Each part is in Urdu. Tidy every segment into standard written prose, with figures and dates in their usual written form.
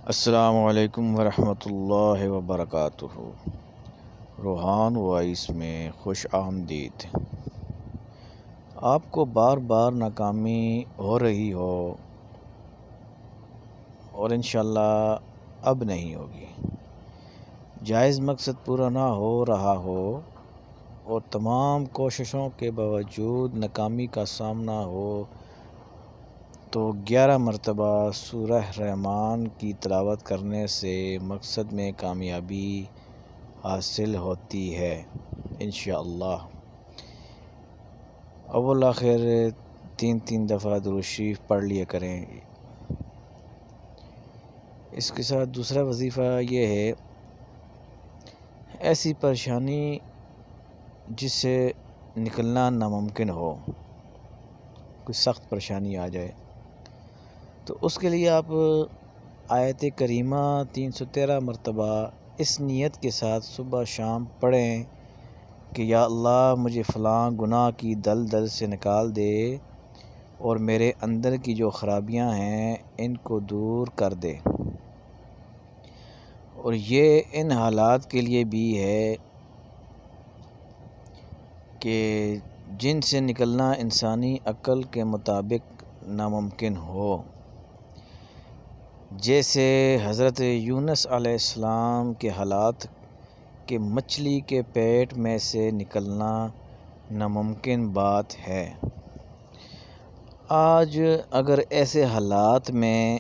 السلام علیکم ورحمۃ اللہ وبرکاتہ۔ روحان وائس میں خوش آمدید۔ آپ کو بار بار ناکامی ہو رہی ہو اور انشاءاللہ اب نہیں ہوگی، جائز مقصد پورا نہ ہو رہا ہو اور تمام کوششوں کے باوجود ناکامی کا سامنا ہو تو 11 مرتبہ سورہ رحمان کی تلاوت کرنے سے مقصد میں کامیابی حاصل ہوتی ہے انشاءاللہ۔ اول آخر 3 دفعہ درود شریف پڑھ لیا کریں۔ اس کے ساتھ دوسرا وظیفہ یہ ہے، ایسی پریشانی جس سے نکلنا ناممکن ہو، کوئی سخت پریشانی آ جائے تو اس کے لیے آپ آیت کریمہ 313 مرتبہ اس نیت کے ساتھ صبح شام پڑھیں کہ یا اللہ مجھے فلاں گناہ کی دلدل سے نکال دے اور میرے اندر کی جو خرابیاں ہیں ان کو دور کر دے۔ اور یہ ان حالات کے لیے بھی ہے کہ جن سے نکلنا انسانی عقل کے مطابق ناممکن ہو، جیسے حضرت یونس علیہ السلام کے حالات کہ مچھلی کے پیٹ میں سے نکلنا ناممکن بات ہے۔ آج اگر ایسے حالات میں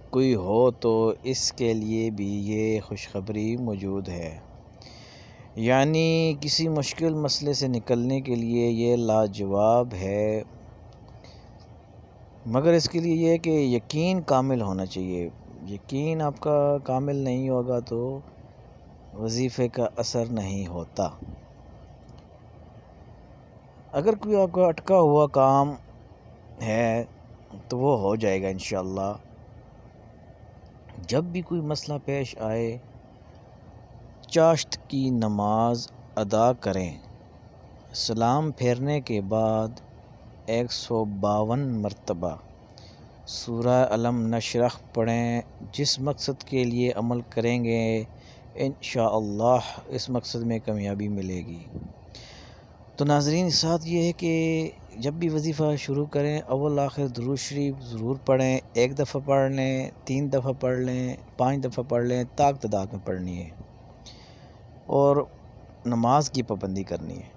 کوئی ہو تو اس کے لیے بھی یہ خوشخبری موجود ہے، یعنی کسی مشکل مسئلے سے نکلنے کے لیے یہ لاجواب ہے، مگر اس کے لیے یہ ہے کہ یقین کامل ہونا چاہیے۔ یقین آپ کا کامل نہیں ہوگا تو وظیفے کا اثر نہیں ہوتا۔ اگر کوئی آپ کا اٹکا ہوا کام ہے تو وہ ہو جائے گا انشاءاللہ۔ جب بھی کوئی مسئلہ پیش آئے، چاشت کی نماز ادا کریں، سلام پھیرنے کے بعد 152 مرتبہ سورہ الم نشرح پڑھیں۔ جس مقصد کے لیے عمل کریں گے انشاءاللہ اس مقصد میں کامیابی ملے گی۔ تو ناظرین، ساتھ یہ ہے کہ جب بھی وظیفہ شروع کریں اول آخر درود شریف ضرور پڑھیں۔ 1 دفعہ پڑھ لیں، 3 دفعہ پڑھ لیں، 5 دفعہ پڑھ لیں، طاق تعداد میں پڑھنی ہے اور نماز کی پابندی کرنی ہے۔